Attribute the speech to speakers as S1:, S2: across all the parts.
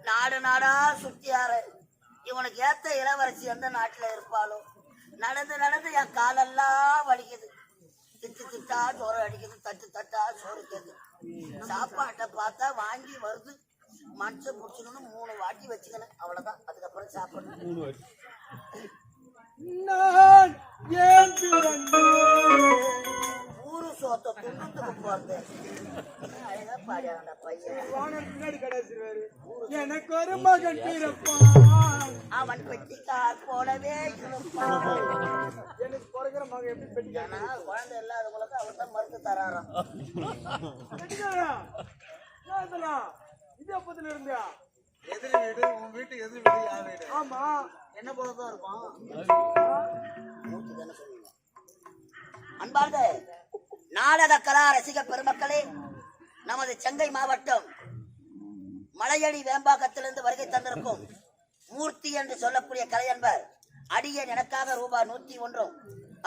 S1: நாடு நாடா சுத்தியாரு இவனுக்கு ஏத்த இளவரசி எந்த நாட்டுல இருப்பாளோ நடந்து நடந்து என் காலெல்லாம் வலிக்குது திட்டு திட்டா சோறு அடிக்குது தட்டு தட்டா சோறு கேக்குது சாப்பாட்டை பார்த்தா வாங்கி வருது மனுஷன் பிடிச்சிக்கணும் 3 வாட்டி வச்சுக்கணும் அவ்வளவுதான் அதுக்கப்புறம் சாப்பிடணும் ஊரு சோத்த துண்ணுக்கு போறது அழகா பாடியாண்டா பையன்
S2: எனக்கு ஒரு மகன் பிறப்பான்
S1: அவன் பெட்டிக்கார் போலவே இருப்பான்
S2: எனக்கு பிறகுற மகன் எப்படி பெட்டிக்காரா
S1: குழந்தை இல்லாதவங்களுக்கு அவர் தான் மருந்து தராராம்
S2: பெட்டிக்காரா இது அப்பத்துல இருந்தா
S3: எதிரி வீடு உன் வீட்டு எதிரி வீடு யார் வீடு
S2: ஆமா
S1: என்ன போலதான் இருக்கும் அன்பார்ந்த நாடக கலா ரசிக பெருமக்களே நமது செங்கை மாவட்டம் மலையடி வேம்பாக்கத்திலிருந்து வருகை தந்திருக்கும் மூர்த்தி என்று சொல்லக்கூடிய கலையன்பர் அடியன் எனக்காக ரூபாய் 101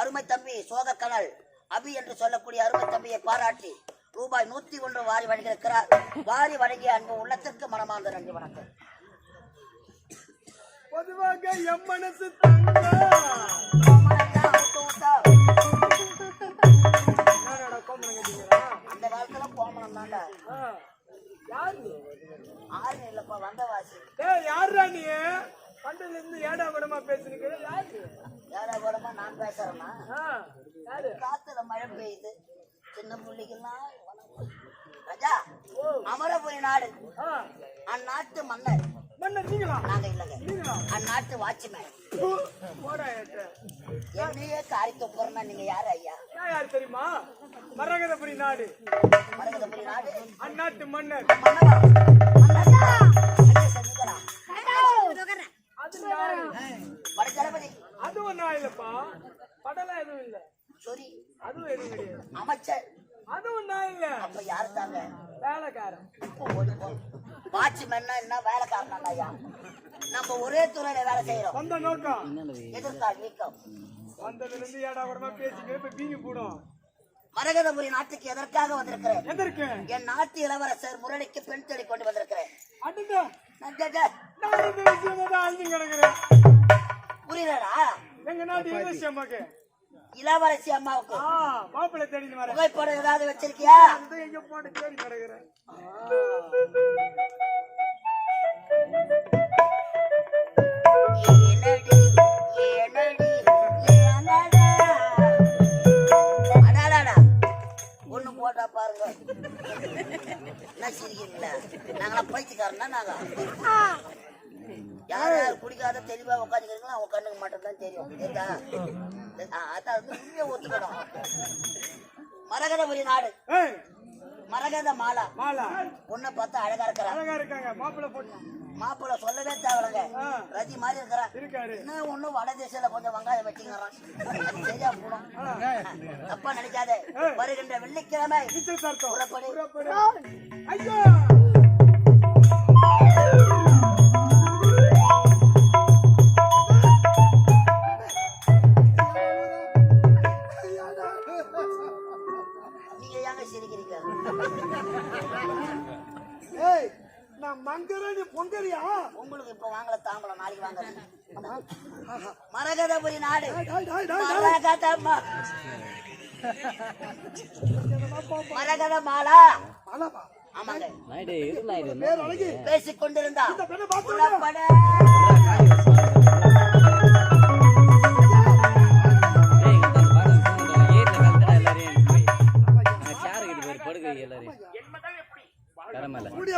S1: அருமை தம்பி சோக கனல் அபி என்று சொல்லக்கூடிய அருமை தம்பியை பாராட்டி ரூபாய் 101 வாரி வழங்கியிருக்கிறார் வாரி வழங்கிய அன்பு உள்ளத்திற்கு மனமார்ந்த நன்றி வணக்கம்
S2: பொதுவாக எம் மனசு
S1: அந்த காலத்துல கோமணம் தாண்டா
S2: யாரு
S1: ஆறு இல்லப்பா வந்தவாசி
S2: யாருடா நீ பண்டல இருந்து ஏடா கூடமா பேசுறீங்க யாரு
S1: ஏடா கூடமா நான் பேசுறேன்னா
S2: யாரு
S1: காத்துல மழை பெய்யுது சின்ன பிள்ளைகள்லாம் ராஜா அமரபுரி நாடு அந்நாட்டு மன்னர்
S2: மன்னர் நீங்களா
S1: நாங்க இல்லங்க அந்நாட்டு வாட்ச்மேன் என்னையே காரி தொப்புறனா நீங்க யாரு ஐயா
S2: யாரு தெரியுமா மரகதபுரி நாடு
S1: மரகதபுரி நாடு
S2: அந்நாட்டு மன்னர் அதுவும் நான் இல்லப்பா படலாம் எதுவும் இல்ல
S1: சொரி
S2: அதுவும் எதுவும் கிடையாது
S1: அமைச்சர்
S2: அதுவும் நான் இல்ல
S1: அப்ப யாரு தாங்க
S2: வேலைக்காரன்
S1: வாட்ச்மேன்னா என்ன வேலைக்காரன் ஐயா நம்ம ஒரே துறையில வேலை செய்யறோம்
S2: சொந்த நோக்கம்
S1: எதிர்கால நீக்கம்
S2: வந்ததுல இருந்து ஏடா கூடமா பேசிட்டு இப்ப பீங்கி போடும்
S1: மரகதபுரி நாட்டுக்கு எதற்காக வந்திருக்கிறேன்
S2: எதற்கு
S1: என் நாட்டு இளவரசர் முரளிக்கு பெண் தேடி கொண்டு வந்திருக்கிறேன் புரியலடா
S2: எங்க நாட்டு இளவரசி அம்மாக்கு
S1: இளவரசி அம்மாவுக்கு
S2: மாப்பிள்ளை தேடி வர
S1: புகைப்படம் ஏதாவது வச்சிருக்கியா
S2: எங்க போட்டு தேடி கிடக்குறேன்
S1: ஒண்ணு போட்டா பாருங்க என்ன சிரிக்கிறீங்களா நாங்களாம் பைத்தியக்காரனா நாங்க யார் யார் குடிக்காத தெளிவா உட்காந்துக்கிறீங்களோ அவங்க கண்ணுக்கு மட்டும் தான் தெரியும் தெரியுதா அதான் உண்மையை ஒத்துக்கணும் மரகதபுரி நாடு மரகத மாலா பொண்ணை பார்த்தா அழகா
S2: இருக்காங்க
S1: மாப்பிள்ள சொல்லவே தேவைங்க ரஜி மாதிரி இருக்கிறான் இன்னும் ஒண்ணும் வட தேசத்துல கொஞ்சம் வெங்காயம் வச்சுக்கிறான் சரியா போடும் தப்பா நினைக்காத வருகின்ற வெள்ளிக்கிழமை புறப்படு
S2: ஐயோ
S1: நீங்க ஏங்க சிரிக்கிறீங்க
S2: நான் மங்கரா பொங்கரியா
S1: உங்களுக்கு இப்ப வாங்கல தாம்பலம் நாளைக்கு வாங்க மரகதபுரி நாடு மரகத மாலா ஆமாங்க பேசிக் கொண்டிருந்தா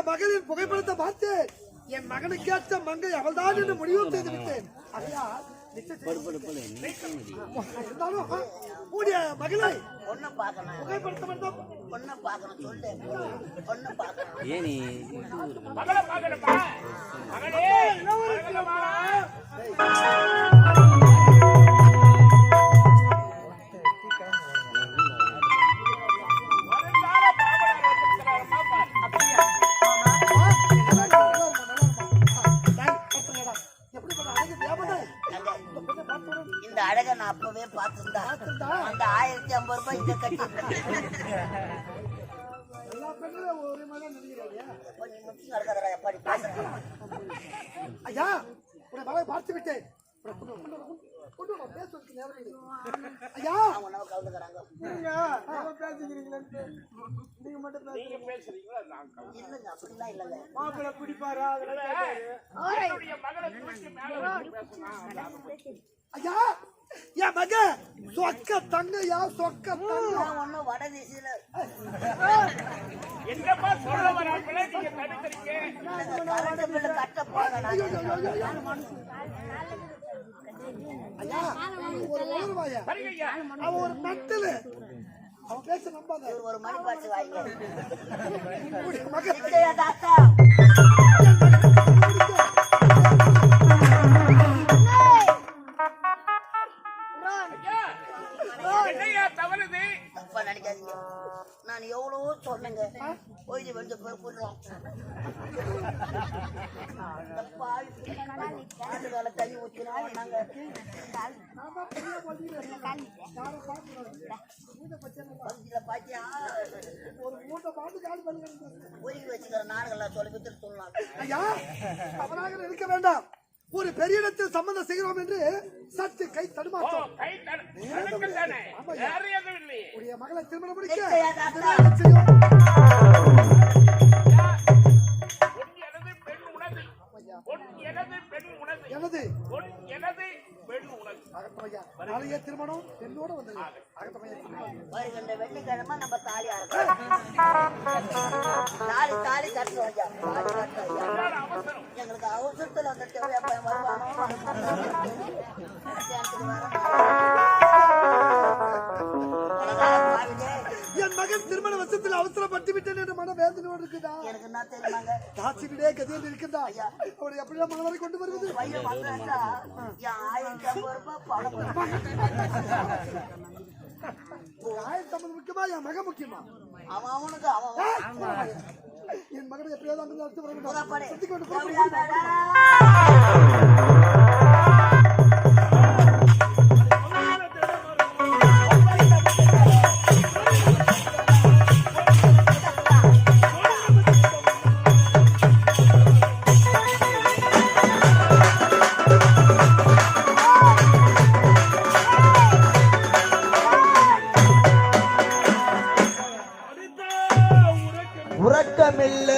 S2: மகளின் புகைப்படத்தை பார்த்து என் மகனுக்கு ஏற்ற மங்கை அவள்தான் என்று முடிவு செய்து விட்டேன் மகளை
S1: பொண்ணு பாக்கணும்
S2: புகைப்படத்தை
S1: பொண்ணு பாக்கணும் சொல்லு பொண்ணு பாக்கணும் இந்த அழக நான் அப்பவே பார்த்திருந்தா அந்த 1050 ரூபாய் இங்க கட்டி புத்தி நடக்காதடா எப்படி பேசுறேன்.
S2: ஐயா உன்னை மகளை பார்த்து விட்டேன். கொண்டு வா, பேசுவதற்கு நேரம் இல்லை. ஐயா
S1: அவங்க உணவு கவுந்துக்கிறாங்க.
S3: நீங்க மட்டும் பேசுறீங்களா?
S1: இல்லைங்க அப்படிலாம் இல்லைங்க.
S3: மாப்பிள்ளை பிடிப்பாரா?
S2: ஐயா என் மக சொக்க தங்கையா சொக்க தங்க
S1: நான் ஒன்னும் வடதிசையில
S4: என்னப்பா சொல்ல வராங்களே நீங்க தடுக்கிறீங்க.
S1: கரண்ட் பில்லு கட்ட போறேன்.
S2: ஐயா ஒரு ஊர்வாயா
S4: சரிங்கய்யா.
S2: அவன் ஒரு மெட்டலு அவன் பேச நம்பாத.
S1: இவர் ஒரு மணி பாட்டு வாங்க.
S2: உடைய மகன்
S1: நிச்சய தாத்தா
S4: என்னையா தவறுது?
S1: தப்பா நினைக்காதீங்க. நான் எவ்வளவோ சொன்னேங்க. போய் வந்து போயிடலாம். ஆண்டு கால தண்ணி ஊற்றினா நாங்க பகுதியில பாத்தியா
S2: ஒரு மூட்டை பாட்டு காலி பண்ணி
S1: ஒதுக்கி வச்சுக்கிற நாடுகள்லாம் சொல்லி வித்துட்டு சொல்லலாம்.
S2: ஐயா அவராக இருக்க வேண்டாம். ஒரு பெரிய இடத்தில் சம்பந்தம் செய்கிறோம் என்று சற்று கை தடுமாற்றம்.
S4: கை தடுக்கத்தானே, வேற எதுவும் இல்லையே.
S2: உடைய மகளை திருமணம் முடிக்க
S1: நிச்சய தாத்தா
S4: பொன் எனது பெண் உனது.
S2: எனது
S4: பொன் எனது பெண் உனது.
S2: அகத்தமையா நாளைய திருமணம் என்னோட வந்து அகத்தமையா
S1: வருகின்ற வெள்ளிக்கிழமை நம்ம தாலி ஆரம்பிச்சோம். தாலி தாலி கட்டுறோம் ஐயா. தாலி கட்டுறோம் ஐயா.
S4: என்னோட அவசரம்.
S1: எங்களுக்கு அவசரத்துல அந்த தேவையா பையன் வருவானோ
S2: என் மகன் திருமண வருஷத்தில் அவசரப்பட்டு விட்டேன் என்று மன வேதனையோடு இருக்குதா?
S1: எனக்கு என்ன தெரியுமாங்க,
S2: தாட்சி விடே கதியில் இருக்கின்றா. அவனை எப்படியா மனவரை கொண்டு வருவது?
S1: பையன் வந்தாச்சா என் 1050 ரூபாய் பணம்
S2: 1050 முக்கியமா என் மகன் முக்கியமா?
S1: அவன் அவனுக்கு அவன்
S2: என் மகனை எப்படியாவது அங்கிருந்து அடுத்து வர வேண்டும்.
S1: புறப்படு.
S2: சுத்திக் கொண்டு
S1: எப்படியா
S2: புறப்படு.
S1: மேடம்?
S5: உறக்கமில்ல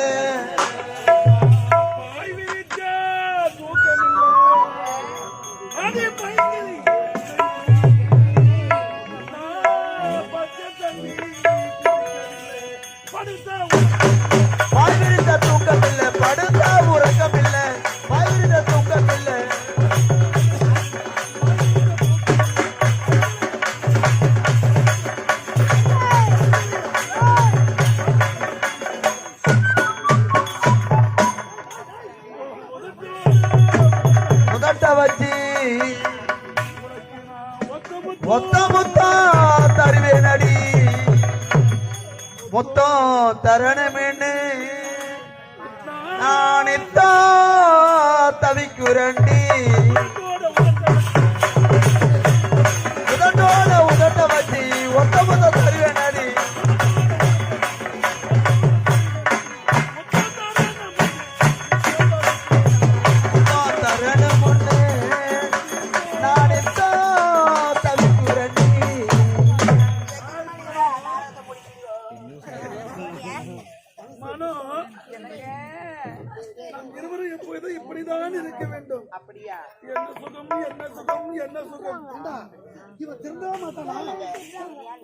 S5: பாய்விருந்த தூக்கமில்ல படுத்தா உறக்கமில்ல பாய்விருந்த தூக்கமில்ல முதட்ட வச்சு மொத்த மொத்தம் தருவேனடி மொத்தம் தரணமேன்னு நானித்தா தவிக்குரண்டி உதட்டோட உதட்ட வச்சு ஒத்த மொத்த தருவேனடி தரணமுன்னு நானித்தா தவிக்குரண்டி
S2: நம் இருவரும் எப்போதும் இப்படிதான் இருக்க வேண்டும்.
S4: அப்படியா?
S2: என்ன சுகம் என்ன சுகம் என்ன சுகம். ஏண்டா, இவன் திருந்தவே மாட்டானா?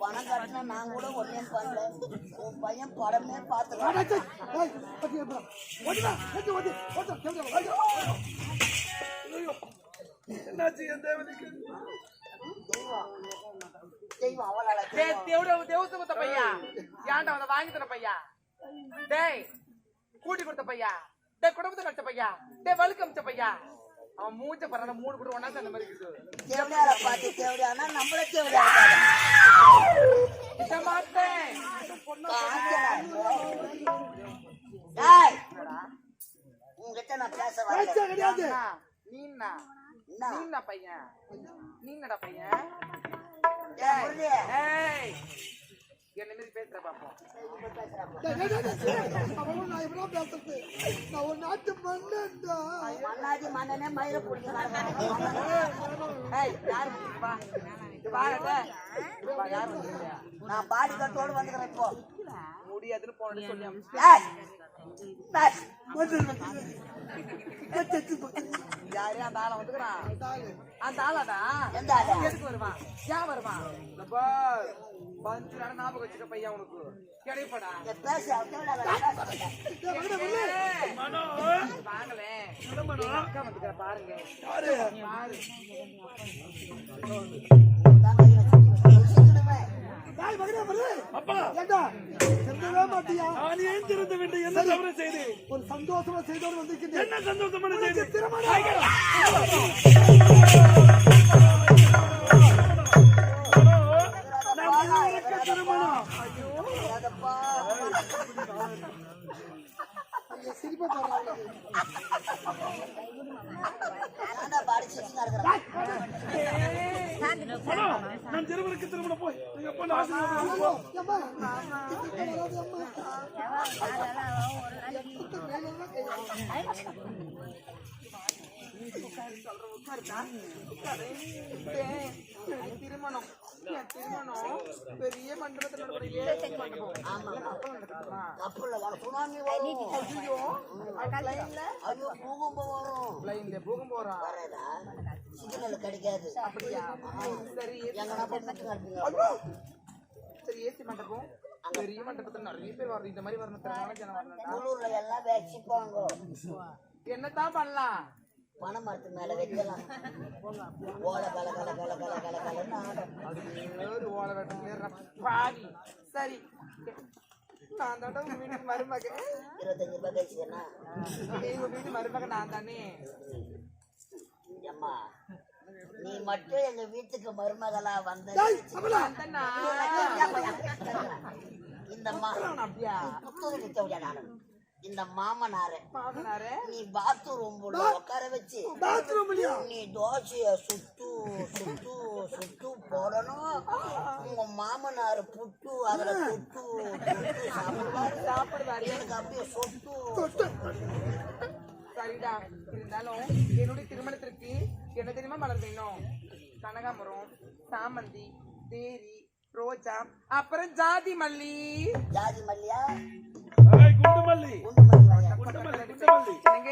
S1: பணம் கட்டினா நான் கூட ஒன்னே பண்ணல. உன் பையன் படமே பார்த்து
S2: அடச்சே, ஏய், பத்தி ஏண்டா? ஓடுடா, ஓடு, ஓடு, ஓடு, திருந்தவே, ஓடு. ஐயோ, என்னாச்சு என் தேவனுக்கு?
S1: தெய்வம் அவளால
S4: தேவசமத்த பையா, ஏன்டா அவனை வாங்கி தர பையா, டேய் கூட்டி கொடுத்த பையா, டேய் குடும்பத்தை கட்ட பையா, டேய் வழுக்கமிச்ச பையா, அவன் மூஞ்ச பரவாயில்ல 3 கூட ஒன்னா சேர்ந்த மாதிரி இருக்குது.
S1: தேவடியார பார்த்து தேவடியானா நம்மள தேவடியார
S4: இத மாட்டேன்.
S1: உங்ககிட்ட நான் பேச
S2: பேச்சே
S1: வரல.
S2: கிடையாது.
S4: நீன்னா
S1: என்ன?
S4: நீன்னா பையன், நீங்கடா பையன்.
S1: ஏய், முரளி,
S4: ஏய் என்ன மாதிரி பேசுற பாப்போம்.
S2: அவனும் நான் எப்படா பேசுறது? நான் ஒரு நாட்டு மன்னன்டா.
S1: மன்னாதி மன்னனே மயிரை பிடிக்கிறாங்க.
S4: ஏய் யார் வா இது வாடா வா யார் வந்தீங்க?
S1: நான் பாடி கட்டோடு வந்துக்கிறேன் இப்போ.
S4: முடியாதுன்னு போனேன்னு சொல்லி
S1: ஏய், ஏய்,
S4: யாரே அந்த ஆளை வந்துக்கிறான். அந்த ஆளாடா
S1: எந்த ஆளு?
S4: எதுக்கு வருவான்? ஏன் வருவான்? அப்பா பஞ்சு நாள் ஞாபகம் வச்சுக்க பையன் உனக்கு கிடைப்படா.
S1: பேச
S4: வாங்கலே அக்கா வந்துக்கிற பாருங்க பாரு.
S2: டேய் மகனே மகனே.
S3: அப்பா
S2: ஏண்டா திருந்தவே மாட்டியா?
S3: நான் ஏன் திருந்த வேண்டும்? என்ன தவறு செய்து?
S2: ஒரு சந்தோஷமா செய்தோடு வந்திருக்கின்றேன்.
S3: என்ன சந்தோஷமான செய்தி?
S2: திருமணம். சிரிப்பா பாருங்க.
S1: பாடி சிரிச்சுங்க இருக்கிறேன்.
S3: நான் திருமணக்கு திருமணம் போய் எங்க அப்பா ஆசீர்வாதம்
S2: அம்மா
S4: திருமணம் என் திருமணம் பெரிய மண்டபத்தில் நடக்கூடிய
S1: கப்பல்ல வர சுனாமி வரும். ஐயோ பூகம்பம் வரும்.
S4: பூகம் போறான்
S1: வரதா சிக்னல் கிடைக்காது.
S4: அப்படியா? சரி
S1: எங்கன்னா போய் நட்டு நடப்பீங்க.
S4: சரி ஏசி மண்டபம் பெரிய மண்டபத்துல நிறைய பேர் வரணும். இந்த மாதிரி வரணும் ஜனம் வரணும்.
S1: உள்ளூர்ல எல்லாம் வச்சுப்பாங்க.
S4: என்னத்தான் பண்ணலாம்?
S1: பனை மரத்து மேல வைக்கலாம். ஓலை கல கல கல கல கல கலன்னு ஆடும்.
S4: ஒரு ஓலை வெட்ட பாவி. சரி நான் தாண்டா உங்க வீட்டுக்கு மருமக.
S1: 25 ரூபாய் கழிச்சுக்கண்ணா.
S4: எங்க வீட்டு மருமக நான் தானே.
S1: அம்மா நீ மட்டும் எங்க வீட்டுக்கு மருமகளா வந்த இந்த
S4: அப்படியா?
S1: புத்தூர் நிக்க முடியாது. நானும் இந்த மாமனாரு நீ பாத்ரூம் உட்கார வச்சு நீ தோசைய சுட்டு சுட்டு சுட்டு போடணும். உங்க மாமனாரு புட்டு அதுல சுட்டு சாப்பிடுவாரு. எனக்கு அப்படியே சொட்டு.
S4: சரிடா. இருந்தாலும் என்னுடைய திருமணத்திற்கு என்ன தெரியுமா மலர் வேணும்? கனகாமரம், சாமந்தி, தேரி, ரோஜா, அப்புறம் ஜாதி மல்லி.
S1: ஜாதி மல்லியா?
S3: குண்டு மல்லி
S1: குண்டு மல்லி வாயா.
S3: குண்டு மல்லி
S4: என்னங்க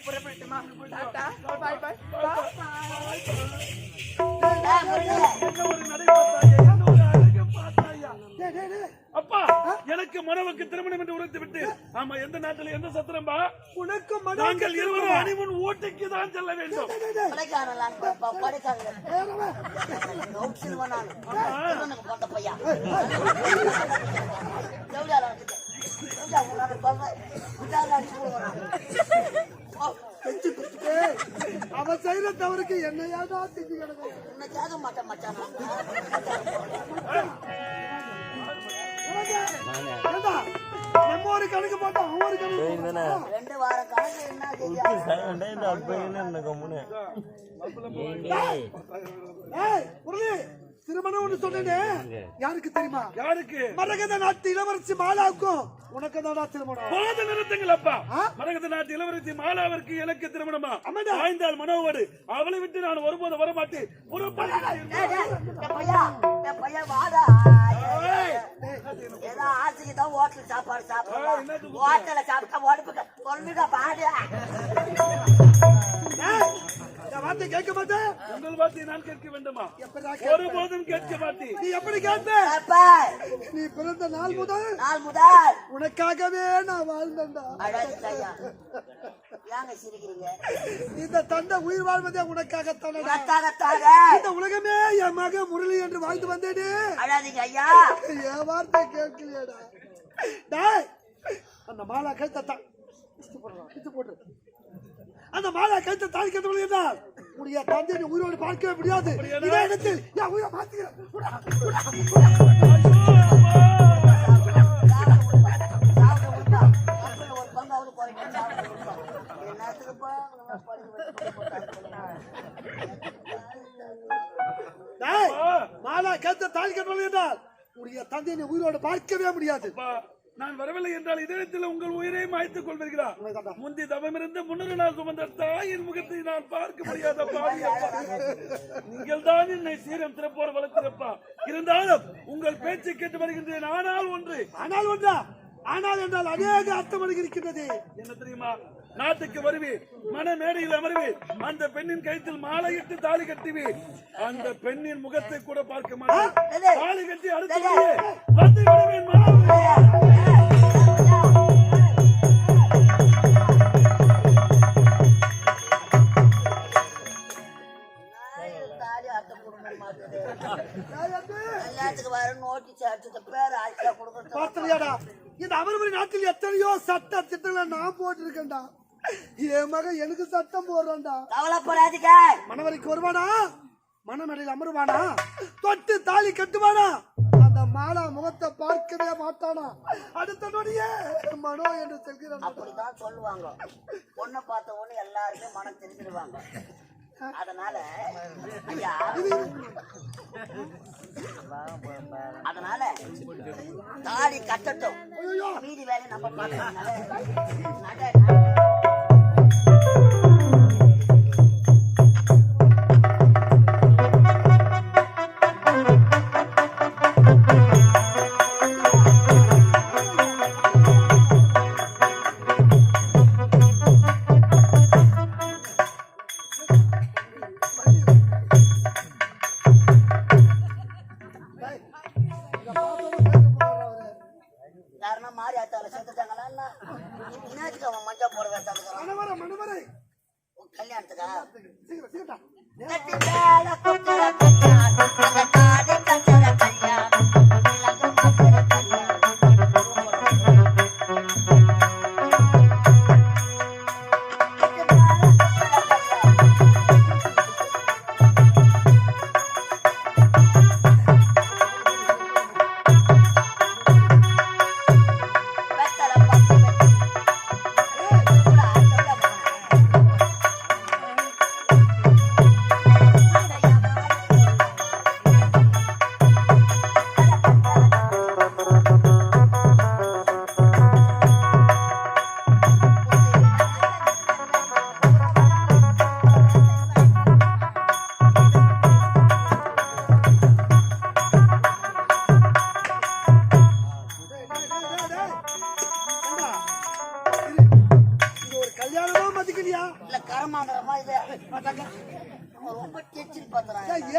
S4: புறப்பட்டுமா? Tata bye by.
S3: ஒரு நடை பார்த்தாயா? என்ன ஒரு அழகு பார்த்தாயா?
S2: டேய் டேய் டேய்.
S3: அப்பா எனக்கு மனவுக்கு திருமணம் என்று உரைத்து விட்டு ஆமா எந்த நாட்டில் எந்த சத்திரம்பா?
S2: உனக்கு
S3: நாங்கள் இருவரும் அணிமுன் ஓட்டைக்கு தான் செல்ல வேண்டும்.
S1: கொடைக்கானல் கொடைக்கானல் நோட்சில்வா நானு திருவண்ணனுக்கு போட்ட பையா. எவ்வளோ வந்துட்டு
S2: அவன் செய்யற தவறுக்கு என்னையாதா திட்டி கிடக்கும்.
S1: உன்னைக்காக மாட்டேன் மச்சான்.
S2: நம்ம ஒரு கணக்கு போட்டோம் அவன் ஒரு கணக்கு
S1: 2 வார கணக்கு என்ன
S2: திருமணம் ஒண்ணு சொன்னேனே யாருக்கு தெரியுமா?
S3: யாருக்கு?
S2: மரகத நாட்டு இளவரசி மாலாவுக்கும் உனக்கு தானா திருமணம்.
S3: போத நிறுத்துங்கள் அப்பா. மரகத நாட்டு இளவரசி மாலாவிற்கு எனக்கு திருமணமா? ஆய்ந்தால் மனோவோடு அவளை விட்டு நான் ஒருபோது வரமாட்டேன்.
S1: ஏதோ ஆசைக்கு தான் ஹோட்டல் சாப்பாடு சாப்பிடலாம். ஹோட்டல சாப்பிட்டா உடம்புக்கு பொண்ணுங்க பாடு.
S2: வார்த்தை கேட்க மாட்டேன்.
S3: உங்கள் வார்த்தை நான் கேட்க வேண்டுமா? ஒருபோதும் கேட்க மாட்டேன்.
S2: நீ எப்படி கேட்ட? நீ பிறந்த நாள் முதல் உனக்காகவே நான் வாழ்ந்தேன்டா.
S1: ஏங்க சிரிக்கிறீங்க?
S2: இந்த தந்தை உயிர் வாழ்வதே உனக்காகத்தானே. இந்த உலகமே என் மக முரளி என்று வாழ்ந்து வந்தேனே.
S1: அழாதீங்க ஐயா.
S2: என் வார்த்தை கேட்கலையடா. டேய் அந்த மாலா கழுத்தான் போட்டு அந்த மாலா கழுத்தை தாலி கட்டவில்லை என்றால் உடைய தந்தையை உயிரோடு பார்க்கவே முடியாது. இதே இடத்தில் என் உயிரை மாத்துகிறேன்.
S1: ஒரு பங்காவது போயிட்டு
S2: மாலா கழுத்தை தாலி கட்டவில்லை என்றால் உடைய தந்தை நீ உயிரோடு பார்க்கவே முடியாது.
S3: அப்பா, நான் வரவில்லை என்றால் இதயத்தில் உங்கள் உயிரை மாய்த்துக் கொள்வீர்களா? முந்தி தவமிருந்து முன்னொரு நாள் சுமந்த தாயின் முகத்தை நான் பார்க்க முடியாத பாவியப்பா. நீங்கள் தான் என்னை சீரம் திறப்போர் வளர்த்திருப்பா. இருந்தாலும் உங்கள் பேச்சை கேட்டு வருகின்றேன். ஆனால் ஒன்றா?
S2: ஆனால் என்றால் அநேக அர்த்தம் இருக்கின்றது.
S3: என்ன தெரியுமா? நாட்டுக்கு வருவீர், மன மேடையில் அமர்வீர், அந்த பெண்ணின் கழுத்தில் மாலையிட்டு தாலி கட்டுவீர். அந்த பெண்ணின் முகத்தை கூட பார்க்க மாட்டேன். தாலி கட்டி அடுத்து வந்து விடுவேன்.
S1: தாலி அட்டை குடும்பம் மாட்டுது. எல்லாத்துக்கு வர நோட்டீஸ் அடிச்சது பேர் ஆட்சியா கொடுக்கறது.
S2: பார்த்தலையாடா, இந்த அமர்வுரி நாட்டில் எத்தனையோ சட்ட திட்டங்களை நான் போட்டிருக்கேன்டா. என் மகன் எனக்கு சட்டம் போடுறான்டா.
S1: கவலைப்படாதீங்க.
S2: மணவரைக்கு வருவானா? மணமேடையில் அமருவானா? தொட்டு தாலி கட்டுவானா? அந்த மாலா முகத்தை பார்க்கவே மாட்டானா? அடுத்த நொடியே மனோ என்று சொல்கிறான்.
S1: அப்படிதான் சொல்லுவாங்க. பொண்ணை பார்த்த உடனே எல்லாருமே மனம் தெரிஞ்சிருவாங்க. அதனால ஐயா, அதனால தாடி கட்டட்டும், மீதி வேலை நம்ம பார்க்கலாம். காரணம் மாறி ஆத்தால சேர்த்துட்டாங்களா? இன்னாச்சுக்கு அவன் மஞ்சா போட வேண்டாம் கல்யாணத்துக்கா?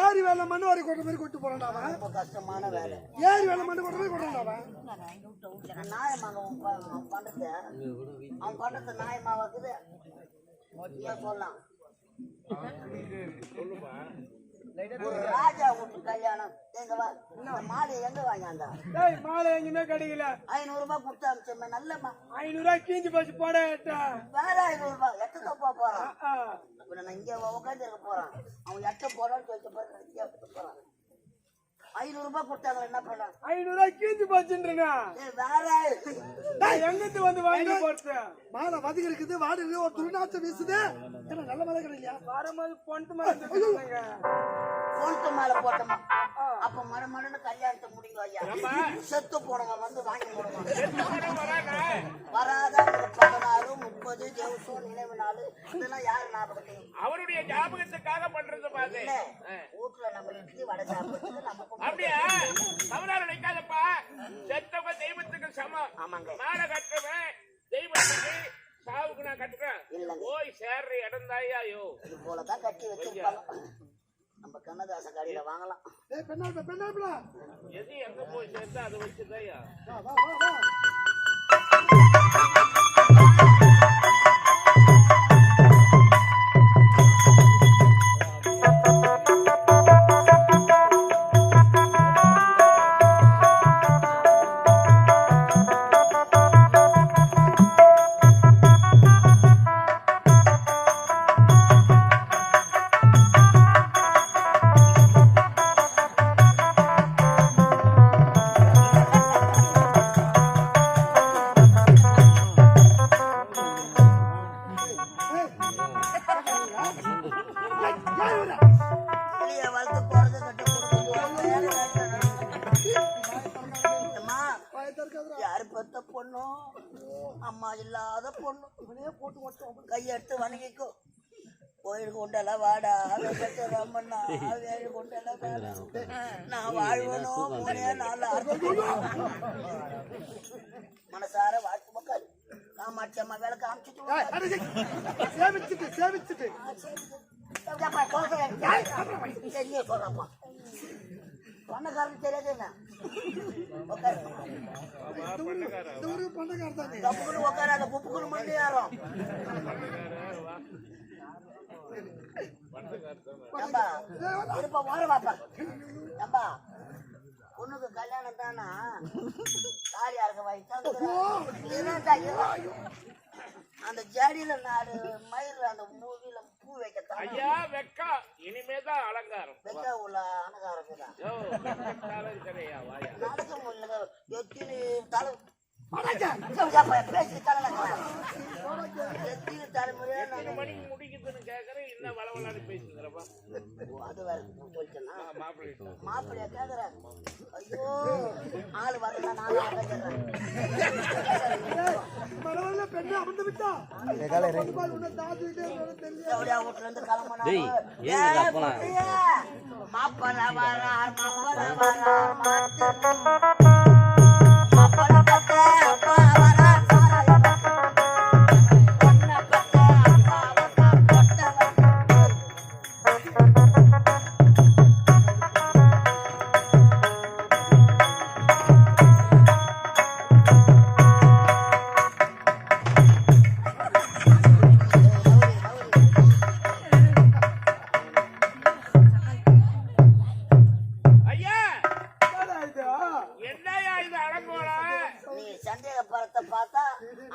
S2: ஏரி வேலை மண்ணு வரை கொண்டு மாதிரி கொண்டு போறான்.
S1: ரொம்ப கஷ்டமான வேலை.
S2: ஏரி வேலை மண்ணு கொண்டு போய் கொண்டான்.
S1: நாயமாக அவன் பண்றது நாயமா இருக்குது. சொல்லலாம் ஒரு ராஜா வீட்டு கல்யாணம் எங்க வா, மாலை எங்க வாங்கியாண்டா?
S4: மாலை எங்கேயுமே கிடைக்கல.
S1: 500 ரூபாய் கொடுத்து அனுப்பிச்சோமே. நல்லம்மா
S4: 500 ரூபாய் கீஞ்சி போச்சு போட.
S1: வேற 500 ரூபாய் எட்ட போறான். நான் இங்க உட்காந்து இருக்க போறான். அவன் எட்ட போறான்னு சொல்லிட்டு போறான். 500 ரூபாய் கொடுத்தாங்க. என்ன பண்ண?
S4: 500 ரூபாய் கீஞ்சி போச்சுன்றா.
S1: வேற
S4: எங்கிட்டு வந்து வாங்கி போட்டு
S2: மாலை வதி இருக்குது. வாடி ஒரு துணிநாச்ச வீசுது. நல்ல மழை கிடைக்கலையா?
S4: வரும்போது பொண்ணு மேல
S1: பொண்ணு மேல போட்டோமா? அப்ப மறுமணன்னு கல்யாணத்தை முடியும் ஐயா. செத்து போனவன் வந்து வாங்கி போடுவான். வராத 16, 30 ஜெவுசம் நினைவு நாள் இதெல்லாம் யாரு ஞாபகத்தை?
S4: அவருடைய ஞாபகத்துக்காக பண்றது பாரு.
S1: வீட்டுல நம்ம இட்லி வடை சாப்பிட்டு நமக்கு
S4: அப்படியா? தவறான நினைக்காதப்பா. செத்தவங்க தெய்வத்துக்கு சமம்.
S1: ஆமாங்க.
S4: மாலை கட்டுறவன் தெய்வத்துக்கு, சாவுக்கு நான் கட்டுறேன். போய் சேர்ற இடம் தாயாயோ.
S1: இது போலதான் கட்டி வச்சிருப்பாங்க. நம்ம கண்ணதாச கடையில வாங்கலாம்.
S4: எது எங்க போய் சேர்த்து அதை வச்சுதாயா?
S1: வெளியே வளர்த்து போறது கட்டி கொடுக்க பெத்த பொண்ணும் அம்மா இல்லாத பொண்ணு இவனே போட்டு மட்டும் கையெடுத்து வணங்கிக்கோ. கோயில் கொண்டெல்லாம் வாடா ரம்மண்ணா வேறு கொண்டெல்லாம் வாடா. நான் வாழ்வனும் 3 4 மனசார வாழ்த்து மக்கள். காமாட்சி அம்மா வேலை காமிச்சிட்டு
S2: சேமிச்சுட்டு
S1: சொல்றப்பா பணக்காரன் தெரியாது என்ன
S2: பணக்காரர் தானே
S1: உட்காராத குப்புக்குன்னு மண்ணி யாரும் இருப்பா ஓர பாப்பா ஏம்பா பொண்ணுக்கு கல்யாணம் தானா தாலி அறுக்க வாங்கி அந்த ஜடியில 4 மயில் அந்த மூவில பூ வைக்க
S3: ஐயா வெக்கா இனிமேதான் அலங்காரம்
S1: வெக்க உள்ள அலங்காரம் நடக்க முடியல எத்தினி தலை பேசி தலைமுறையா
S3: மணிக்கு முடிக்குதுன்னு கேக்குறேன் இன்னும் வளவலான்னு பேசுங்கிறப்பா
S1: அது வேற சொல்லிட்டேன்னா மாப்பிள்ளையா கேக்குறேன். ஐயோ ஆளு வரல
S2: பரவாயில்ல பெண்ணு அமர்ந்து விட்டா
S1: வீட்டுல இருந்து கிளம்புனா மாப்பிள்ள வரார் மாப்பிள்ள பத்த அப்பா வரார் சந்தேகப்படத்தை பார்த்தா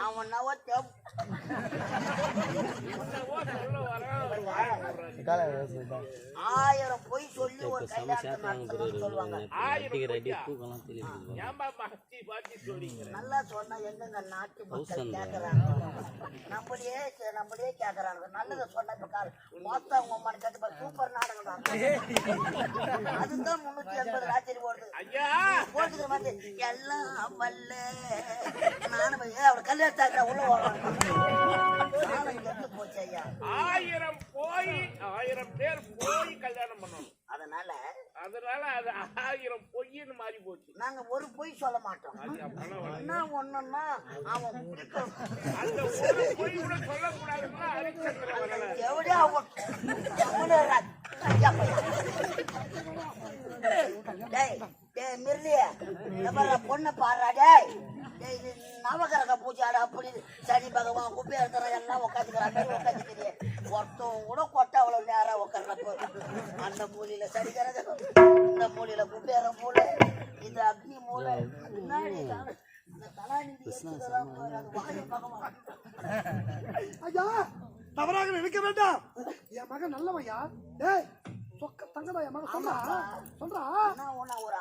S1: அவன் ஆயிரம் பொய் சொல்லி ஒரு கல்யாணத்தை சொல்லுவாங்க. நல்லா சொன்னா எங்க நாட்டு மக்கள் கேக்குறாங்க, நம்மளே கேக்குறாங்க. நல்லத சொன்ன மொத்தம் உங்க அம்மா கேட்டு சூப்பர் நாடகம் தான். அதுதான் 380 ராத்திரி போடுது போட்டுக்கிற மாதிரி எல்லாம் வல்ல நானும் அவட கல்யாணத்தாக்க உள்ள போச்சு ஐயா.
S3: 1000 பேர் போய் கல்யாணம் பண்ணணும்.
S1: அதனால
S3: அது 1000 பொய்ன்னு மாறி போச்சு.
S1: நாங்க ஒரு பொய் சொல்ல மாட்டோம். என்ன ஒண்ணுன்னா அவன்
S3: அந்த ஒரு பொய் கூட சொல்லக்கூடாதுன்னா
S1: எவடியா பொண்ணு பாடுறா நவகிரக பூஜாடா அப்படி சனி பகவான் குப்பை எடுத்துற எல்லாம் உட்காந்துக்கிறேன். ஒருத்தவங்க கூட கொட்ட அவ்வளவு நேரம் உட்கார்றப்போ அந்த மூலையில சனி கிரகம், இந்த மூலையில குப்பையற மூளை, இது அக்னி மூளை,
S2: ஐயா தவறாக நினைக்க வேண்டாம். என் மகன் நல்லவையா சொக்க தங்கடா. என் மகன் சொல்றா
S1: ஒரு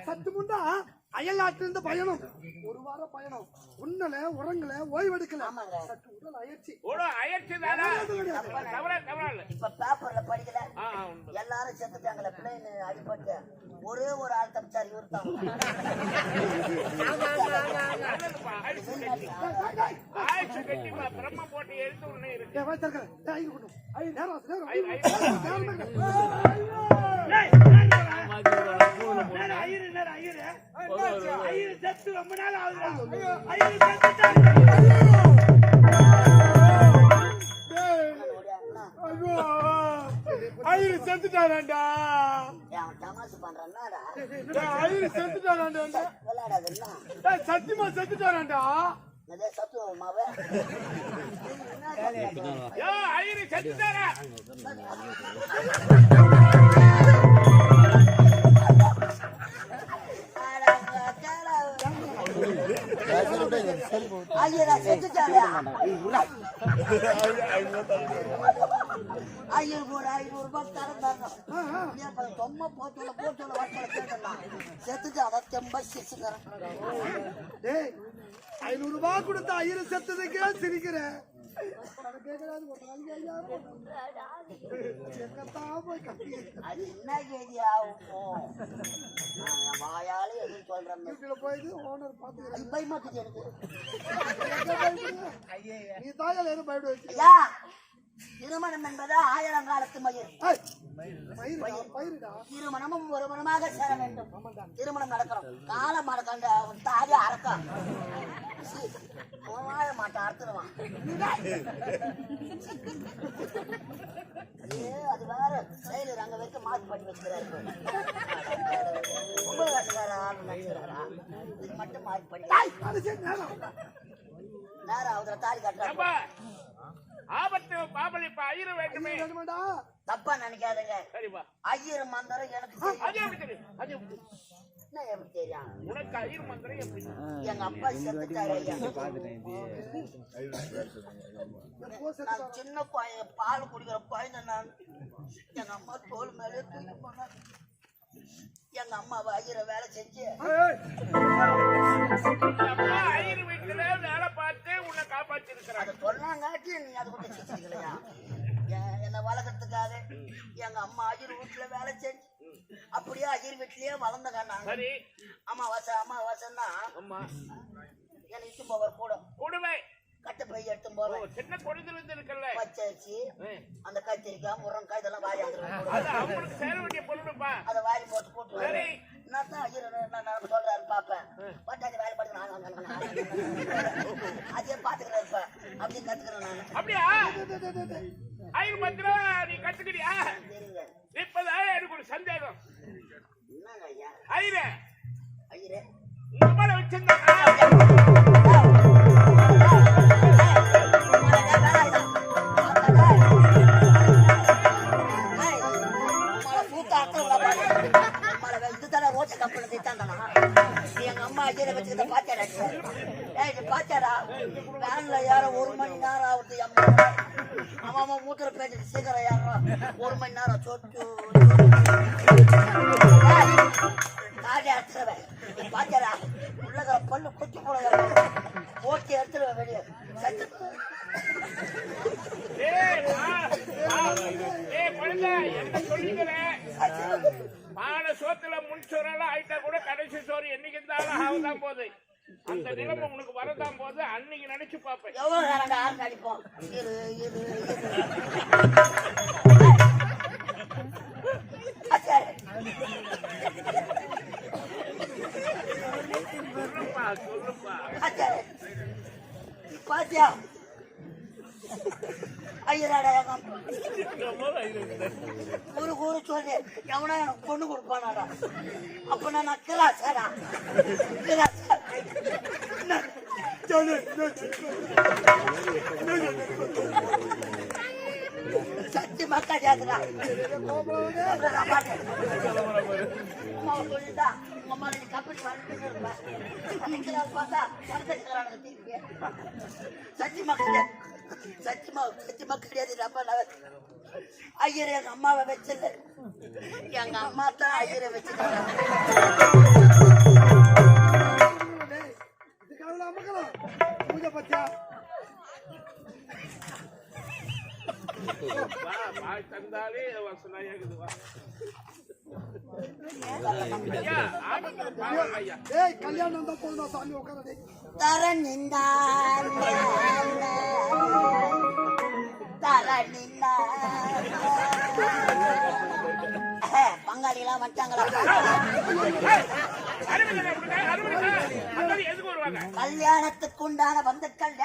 S2: சத்து முண்டா அயல் நாட்டிலிருந்து பயணம், 1 வார பயணம். உன்னல உறங்கல ஓய்வெடுக்கல, சற்று உடல் அயற்சி.
S1: இப்ப பேப்பர்ல படிக்கல எல்லாரும் செத்துட்டாங்களே பிள்ளைங்க அடிப்பட்டு ஒரே ஒரு ஆள் தப்பிச்சார். இவர் தான்
S3: பிரம்ம போட்டு எழுத்து ஒண்ணு இருக்கு.
S2: ரொம்ப நாள் ஆகுது. செத்துட்டாராண்டா.
S1: தமாசு பண்றான்டா.
S2: செத்துட்டாராண்டா.
S1: விளையாடாதுன்னா
S2: சத்தியமா செத்துட்டாராண்டா.
S1: சத்துவமாவே
S3: செத்துட்டாரா
S1: ஐயா செத்துட்டாரா. 500 ரூபாய் தரந்தாங்க. தொம்மா போட்டு செத்துட்டு அதை தெம்ப சிரிச்சுக்கிறேன்.
S2: 500 ரூபாய் கொடுத்த ஐயர் செத்ததுக்கே சிரிக்கிற. அது கேட்கறாது ஒரு நாளைக்கு 5000 எங்கத்தான் போய் கட்டி
S1: அது என்ன கேதி ஆகும் என் வாயாலே எதுவும் சொல்றேன்
S2: வீட்டுல போயிட்டு ஓனர் பார்த்து
S1: பயமாக்குது எனக்கு
S2: நீ தாயால எதுவும் பயப்பட வச்சு
S1: ஐயா திருமணம் என்பது ஆயிரங்காலத்து மயிர்
S2: பயிருடா
S1: திருமணமும் ஒரு மனமாக சேர வேண்டும் திருமணம் நடக்கணும் காலம் மறக்கண்ட தாரி அறக்கம் வாழ மாட்டான் அறுத்துடுவான் அது வேற செயலர் அங்க வரைக்கும் மார்க் பண்ணி வச்சுக்கிறாரு 9 வருஷக்கார ஆள் நினைக்கிறாரா இது மட்டும் மார்க் பண்ணி நேரம் அவரை தாலி கட்டுறாங்க
S3: ஆபத்து பாபலி ஐயர் வேண்டுமே
S1: தப்பா நினைக்காதங்க
S3: சரிப்பா
S1: ஐயர் மந்திரம் எனக்கு தெரியும்.
S3: அது எப்படி தெரியும் அது எப்படி
S1: என்ன எனக்கு தெரியும்
S3: உனக்கு ஐயர் மந்திரம் எப்படி
S1: எங்க அப்பா செத்துட்டாரு ஐயா நான் சின்ன குழந்தை பால் குடிக்கிற குழந்தை நான் எங்க அம்மா தோல் மேலே தூக்கி போனாங்க எங்க அம்மா ஐயரை வேலை செஞ்சு
S3: ஐயர் வீட்டுல வேலை பார்த்து உன்னை காப்பாத்தி இருக்கிறாங்க
S1: அதை சொன்னாங்காட்டி நீ அதை கூட செஞ்சுக்கலையா என்னை வளர்க்கறதுக்காக எங்க அம்மா ஐயர் வீட்டுல வேலை செஞ்சு அப்படியே ஐயர் வீட்லயே வளர்ந்தங்க நான்
S3: சரி
S1: அம்மாவாசைன்னா என்னை இட்டு போவார் கூட
S3: கூடுவே
S1: கட்டை பை எடுத்து போவேன்
S3: சின்ன குழந்தைல இருந்து இருக்குல்ல
S1: பச்சரிசி அந்த கத்திரிக்காய் முருங்காய் இதெல்லாம் வாரி
S3: அது அவங்களுக்கு சேர வேண்டிய பொருளுப்பா
S1: அதை வாரி போட்டு போட்டு நான் தான் ஐயர் நான் சொல்றாரு பாப்பேன் பட் அது வேலை பார்த்து அதே பாத்துக்கிறேன் இப்ப அப்படியே கத்துக்கிறேன் நான்
S3: அப்படியா ஐயர் மந்திரம் நீ கத்துக்கிறியா
S1: தெரியல
S3: இப்பதான் எனக்கு ஒரு சந்தேகம்
S1: என்னங்க ஐயா
S3: ஐயரே
S1: ஐயரே
S3: நம்மள வச்சிருந்தா
S1: எங்க அம்மா ஐயரை வச்சுக்கிட்ட பாத்தியாடா பாத்தியாடா வேன்ல யாரோ 1 மணி நேரம் ஆகுது அம்மா மூத்திர பேச்சு சீக்கிரம் யாரோ 1 மணி நேரம் சொட்டு காடி அடிச்சிருவேன் பாத்தியாடா உள்ளகிற பல்லு குச்சி போட போட்டி எடுத்துருவேன் வெளியே
S3: பான சோத்துல முன் சோறால ஆயிட்டா கூட கடைசி சோறு என்னைக்கு இருந்தாலும் ஆகுதான் போகுது அந்த நிலைமை உனக்கு வரதான் போது அன்னைக்கு நினைச்சு பாப்பேன்
S1: எவ்வளவு நேரம் ஆறு அடிப்போம்
S3: சொல்லுப்பா
S1: பாத்தியா ஐயராடா ஒரு சொல்லு எவனா எனக்கு பொண்ணு கொடுப்பானாடா அப்ப நான் கிராசாடா சத்தி மக்கா ஜாத்துடா அம்மாவை சொல்லிட்டா உங்க அம்மா நீ கப்பல் வரட்டு இருப்பேன் பார்த்தா வந்துக்கிறாங்க திருப்பி சத்தி மக்கள் கிடையாது நம்ம ஐயர் எங்க அம்மாவை வச்சல எங்க அம்மா தான் ஐயரை வச்சுக்கிறாங்க
S2: பூஜை பத்தியா
S3: தந்தாலே வசனா இருக்குதுவா
S2: ஏய் கல்யாணம் தான் போதும் சாமி உட்கார
S1: தரணிந்தா பங்காளிலாம் வச்சாங்களா கல்யாணத்துக்கு உண்டான பந்துக்கள்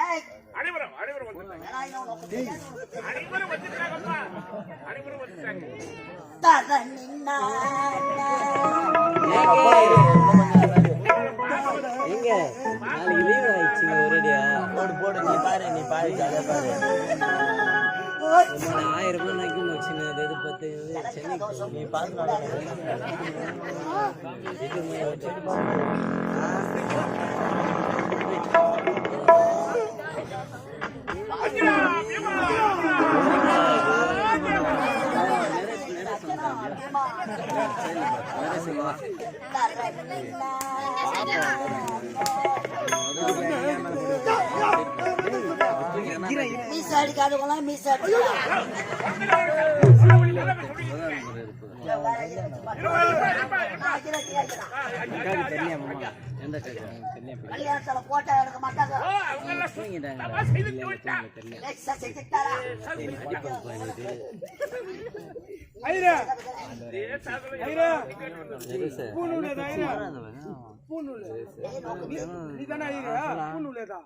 S1: தரணிந்தா
S5: எங்க நாளைக்கு லீவ் ஆயிடுச்சுங்க ஒரேடியா போடு நீ பாரு ஜாலியா பாரு 1000 ரூபாய் நாக்கி வச்சுன்னு அது பத்து சென்னை நீ பாத்து
S1: நீ அடிக்காதவங்களாம் மீச அடிக்கலாம். வேற ஐயா வச்சு பாருங்க. நான் ஐயா கேட்கிறேன். கல்யாணத்துல போட்டோ எடுக்க மாட்டாங்க. லேசா செஞ்சுட்டாரா?
S2: ஐரா ஐரா பூனூலே ஐரா பூனூலே நீ தானே ஐரா பூனூலேதா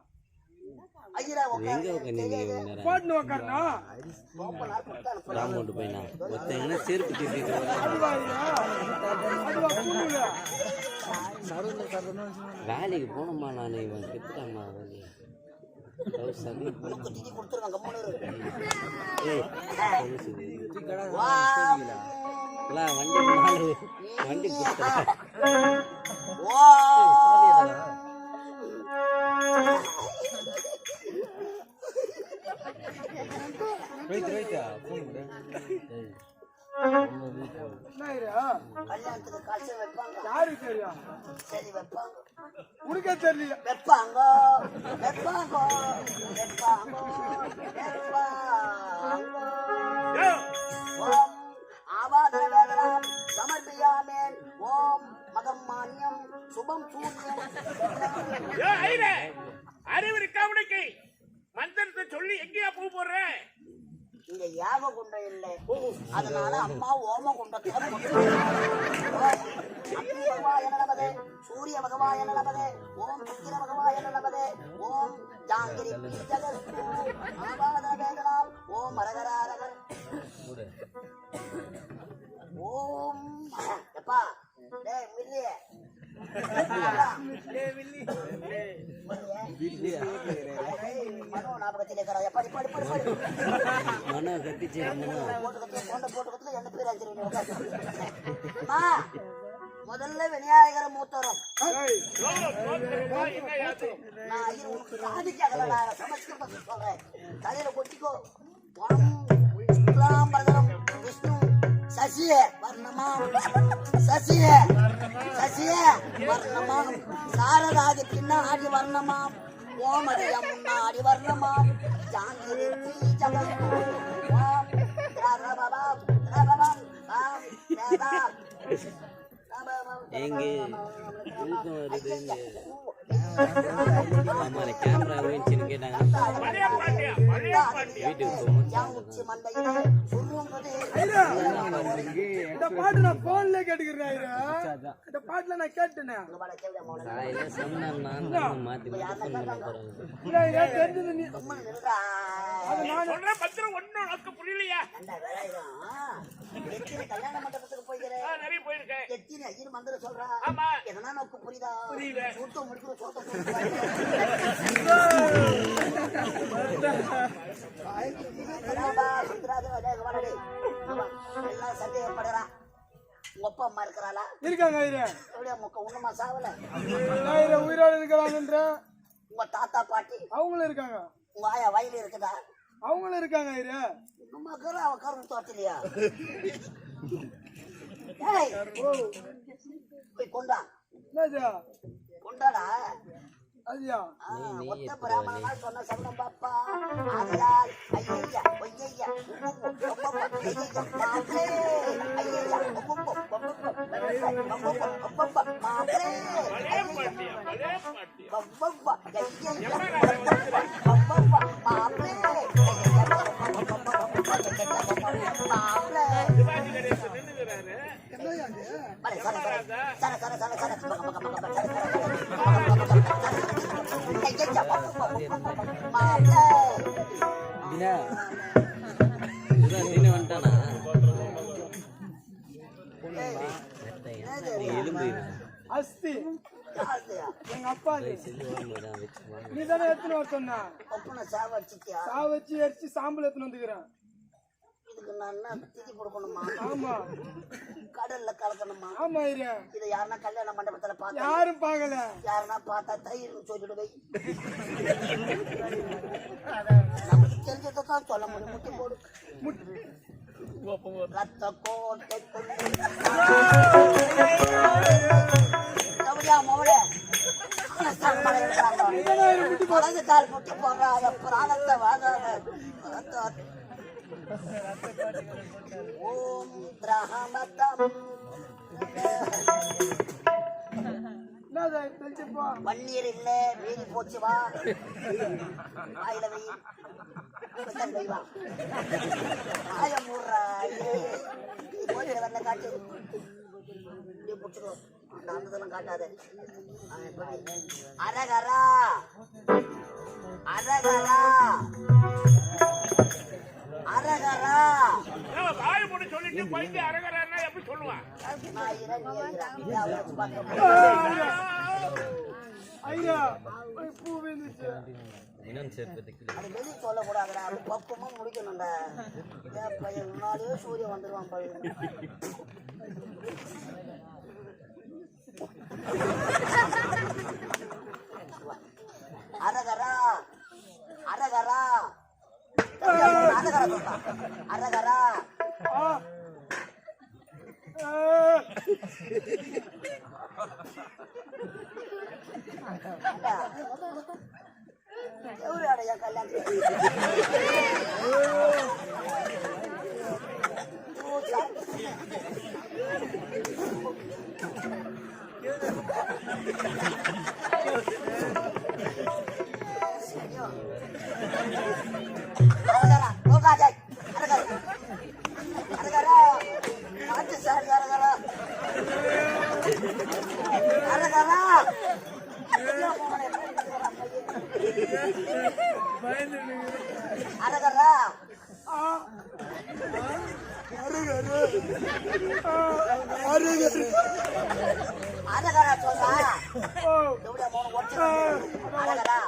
S1: ஐயா உட்கார்ந்து
S2: போட்னு உட்கார்னா
S5: ராமோட்டு போயினா ஒருத்தங்க செருப்பு திட்டிட்டு
S2: அதுவா பூனூலே
S5: வேலைக்கு போனோமா நான் இவன் கித்துட்டாமா
S1: குத்திட்டு கொடுத்துருவாங்க. கம்முனு இரு.
S5: வண்டி கொடுத்தா
S1: கல்யாணத்துக்கு காசு வைப்பாங்க.
S2: யாருக்கு தெரியும்?
S1: சரி வைப்பாங்க.
S2: உனக்கே தெரியல.
S1: வைப்பாங்க வைப்பாங்க வைப்பாங்க ஓம் ஆவாதனம் சமர்ப்பியாமேன். ஓம் மகம் மானியம் சுபம் சூன்யம்.
S3: அறிவு இருக்கா உனக்கு? மந்திரத்தை சொல்லி எங்கேயா பூ போடுற?
S1: இங்க யாக குண்டம் இல்லை, அதனால அம்மா ஓம குண்டத்தை அக்னி பகவாய நமதே, சூரிய பகவாய நமதே, ஓம் சுக்கிர பகவாய நமதே, ஓம் ஜாங்கிரி ஜகஸ்து ஆவாத வேதனாம், ஓம் அரகராரகர், ஓம் எப்பா டேய் மில்லியே மனோ ஞாபகத்தில் இருக்கிறா. எப்படி படி படி படி
S5: மன கட்டிச்சு
S1: போட்டு என்ன பேர் அஞ்சு முதல்ல விநாயகர மூத்தரம். நான் ஐயர் உனக்கு சாதிக்காகல, நான் சமஸ்கிருதம் சொல்றேன். தலையில கொட்டிக்கோ. பரதரம் விஷ்ணு சசிய வர்ணமா சசிய சசிய வர்ணமா சாரதாதி பின்னாடி வர்ணமா ஓமதிய முன்னாடி வர்ணமா ஜாங்கிரி ஜகத் ஓம் ரபபம் ரபபம் ஆம் தேதா
S5: எங்க தூக்கம் வருது ஆமா கேமரா போயிடுச்சுன்னு கேட்டாங்க வீட்டுக்கு
S2: இந்த பாட்டு நான் போன்ல கேட்டுக்கிறேன். இந்த பாட்டுல நான் கேட்டேனே
S5: சொன்னா மாத்தி
S2: தெரிஞ்சது நீ அது நான்
S3: சொல்ற பத்திரம் ஒன்னும் உனக்கு புரியலையா?
S1: கல்யாண மண்டபத்துக்கு போய்கிறேன்,
S3: நிறைய போயிருக்கேன்.
S1: எத்தனை ஐயர் மந்திரம் சொல்றா?
S3: ஆமா.
S1: எதனா நோக்கு புரியுதா?
S3: புரியல.
S1: சூத்தம் முடிக்கிற சோத்தம் எல்லாம் சந்தேகப்படுறான். உங்க அப்பா அம்மா இருக்கிறாளா?
S2: இருக்காங்க ஐயா.
S1: எப்படியா முக்க உண்ணுமா சாவல?
S2: உயிரோடு இருக்கிறாங்கன்ற
S1: உங்க தாத்தா பாட்டி
S2: அவங்களும் இருக்காங்க.
S1: உங்க ஆயா வயலு இருக்குதா?
S2: அவங்களும் இருக்காங்க ஐயா.
S1: இன்னுமா இருக்கிற அவ கரும்பு தோட்டலையா? போய் கொண்டா கொண்டாடா.
S2: ஐயா
S1: ஒத்த பிராமணனா சொன்ன சகுனம் பாப்பா. ஆகையால் ஐயா ஒய்யா மாப்பிளே ஐயா மாப்பிளே
S5: வந்துட்டானா எலும்பு
S2: அஸ்தி எங்க அப்பா நீ தானே எடுத்துன்னு வர சொன்ன. சாவச்சு எரிச்சு சாம்பல் எடுத்துன்னு வந்துக்கிறேன்.
S1: இதுக்கு நான் என்ன திதி கொடுக்கணுமா?
S2: ஆமா
S1: கடல்ல கலக்கணுமா?
S2: ஆமா ஐயா.
S1: இதை யாருன்னா கல்யாண மண்டபத்துல பார்த்தா
S2: யாரும் பார்க்கல.
S1: யாருன்னா பார்த்தா தயிர்னு சொல்லிடுவை. நமக்கு தெரிஞ்சதான் சொல்ல முடியும். முட்டி போடு ரத்த கோட்டை வலது கால் முட்டி போடுறாத பிராணத்தை வாங்காத ஓம் திரஹமதம்
S2: என்னது தெரிஞ்சுப்பா
S1: பன்னீர் இல்ல மீறி போச்சு வா வாயில வை கொஞ்சம் வை வா ஆய மூடுறா போயிட வரல காட்டு இப்படி பிடிச்சிக்கோ அந்த அந்ததெல்லாம் காட்டாத அரகரா அரகரா அரகரா
S3: வாய் மூடி சொல்லிட்டு போயிட்டு அரகரன்னா எப்படி சொல்லுவான்?
S1: நான்
S2: ஐயா பூ விழுந்துச்சு
S5: இன்னொன்று சேர்ப்பதுக்கு
S1: அது வெளியே சொல்லக்கூடாதுடா அது பக்குவமா முடிக்கணும்டா ஏன் பையன் முன்னாடியே சூரியன் வந்துருவான் பையன் அரகரா அரகரா அரகரா சொல்றா அரகரா எவருடைய கல்யாணம் அரகரா போகாதே அரகரா அரகரா மாட்டு சார் அரகரா அரகரா அரகரா அரகரா சொல்றா எவ்வளவு மூணு வருஷம் அரகரா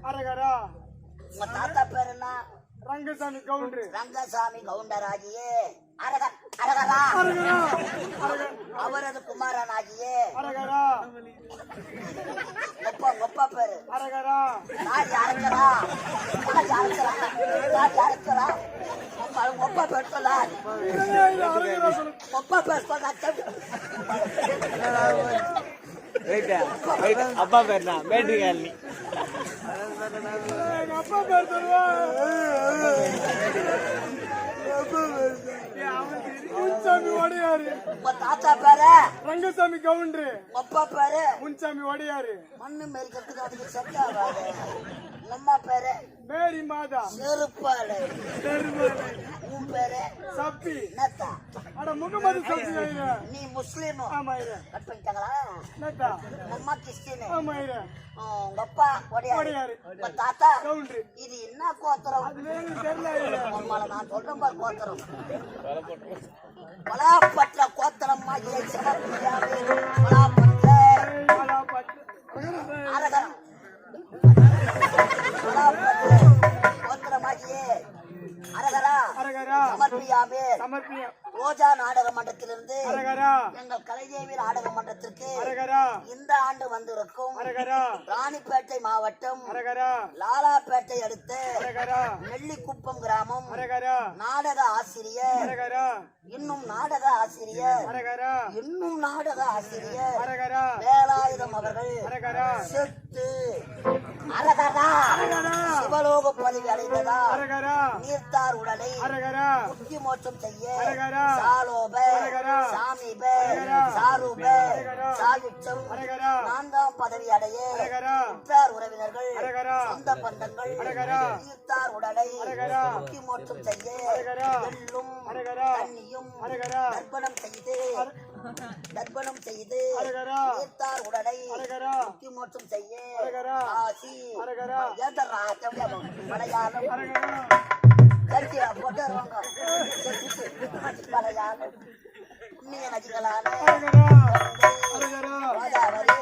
S2: அரகரா
S1: உங்க தாத்தா பேர் என்ன?
S2: ரங்கசாமி கவுண்டரு
S1: ரங்கசாமி கவுண்டர் ஆகியே அரகர் அரகரா அவரது குமாரன் ஆகியே
S2: அரகரா
S1: ஒப்பா பேரு
S2: அரகரா
S1: தாடி அரைக்கிறா தாடி அரைக்கிறா தாடி அரைக்கிறா ஒப்பா பேர் சொல்ல
S2: அரகரா சொல்லு
S1: ஒப்பா பேர் சொல்ல
S5: அப்பா பேர் தான் பேட்டரி காலனி
S2: எங்க அப்பா பேர் சொல்லுவா முன்சாமி ஒடையாரு
S1: உங்க தாத்தா பேரு
S2: ரங்கசாமி கவுண்டரு
S1: ஒப்பா பேரு
S2: முன்சாமி ஒடையாரு
S1: மண்ணு மேய்க்கிறதுக்கு அதுக்கு செட் ஆகாது அம்மா பேரு
S2: மேரி மாதா
S1: செருப்பாடு உன் பேரு
S2: சப்பி
S1: நத்தா
S2: அட முகமது சப்பி ஐயா
S1: நீ முஸ்லீம்
S2: ஆமா ஐயா
S1: கட் பண்ணிட்டாங்களா
S2: நட்டா
S1: உங்க அம்மா கிறிஸ்டின்
S2: ஆமா ஐயா
S1: உங்க அப்பா ஒடையாரு
S2: ஒடையாரு
S1: உங்க தாத்தா
S2: கவுண்டரு
S1: இது என்ன கோத்திரம்
S2: அது வேணும் தெரியல ஐயா
S1: உங்களை நான் சொல்றேன் பாரு கோத்திரம் பலாப்பற்ற கோத்திரம் ஆகிய சிவப்பிரியாவே பலாப்பற்ற அரகரம் பலாப்பற்ற கோத்திரமாகியே அரகரா
S2: அரகரா
S1: சமர்ப்பியாமே
S2: சமர்ப்பியம்
S1: ரோஜா நாடக மன்றத்திலிருந்து
S2: அரகரா
S1: எங்கள் கலைதேவி நாடக மன்றத்திற்கு
S2: அரகரா
S1: இந்த ஆண்டு வந்திருக்கும்
S2: அரகரா
S1: ராணிப்பேட்டை மாவட்டம்
S2: அரகரா
S1: லாலாப்பேட்டை அடுத்த
S2: அரகரா
S1: நெல்லிக்குப்பம் கிராமம்
S2: அரகரா
S1: நாடக ஆசிரியர்
S2: அரகரா
S1: இன்னும் நாடக ஆசிரியர்
S2: அரகரா
S1: இன்னும் நாடக ஆசிரியர்
S2: அரகரா
S1: வேலாயுதம் அவர்கள்
S2: அரகரா
S1: செத்து அரகரா சிவலோக பதவி அடைந்ததா
S2: அரகரா
S1: நீர்த்தார் உடலை
S2: அரகரா
S1: முக்தி மோட்சம் செய்ய
S2: அரகரா
S1: சாலோப
S2: அரகரா
S1: சாமிப
S2: அரகரா
S1: சாரூப
S2: அரகரா
S1: சாயுட்சம்
S2: அரகரா
S1: 4ஆம் பதவி அடைய
S2: அரகரா
S1: உற்றார் உறவினர்கள்
S2: அரகரா
S1: சொந்த பந்தங்கள்
S2: அரகரா
S1: நீர்த்தார் உடலை
S2: அரகரா
S1: முக்தி மோட்சம் செய்ய
S2: அரகரா
S1: எள்ளும்
S2: அரகரா
S1: தண்ணியும்
S2: அரகரா
S1: தர்ப்பணம் செய்து
S2: அரகரா
S1: நீர்த்தார் உடலை
S2: அரகரா
S1: முக்தி மோட்சம் செய்ய
S2: அரகரா
S1: காசி
S2: அரகரா
S1: ஏதரா மலையாளம்
S2: அரகரா
S1: கருத்தியா போட்டு வருவாங்க மலையாளம் புண்ணிய நதிகளான
S2: அரகரா அரகரா
S1: கோதாவரி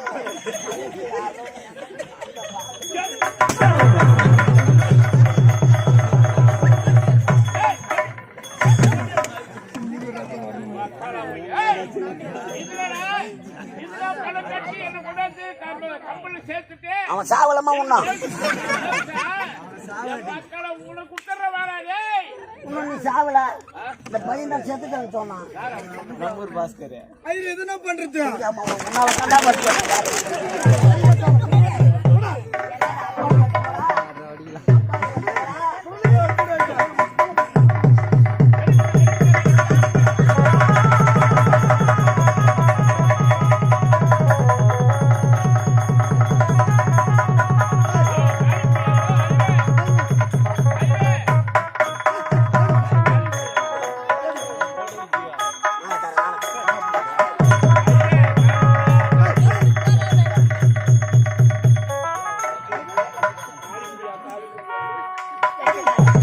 S1: அவன் சாவலமா உண்ணா இன்னும் சாவல இந்த பையன் தான் செத்துட்டு சொன்னான்
S5: நம்மூர் பாஸ்கர்
S2: ஐயா எதுனா பண்றது
S1: உன்னால கண்டா
S2: அரகரா
S3: வணக்கம்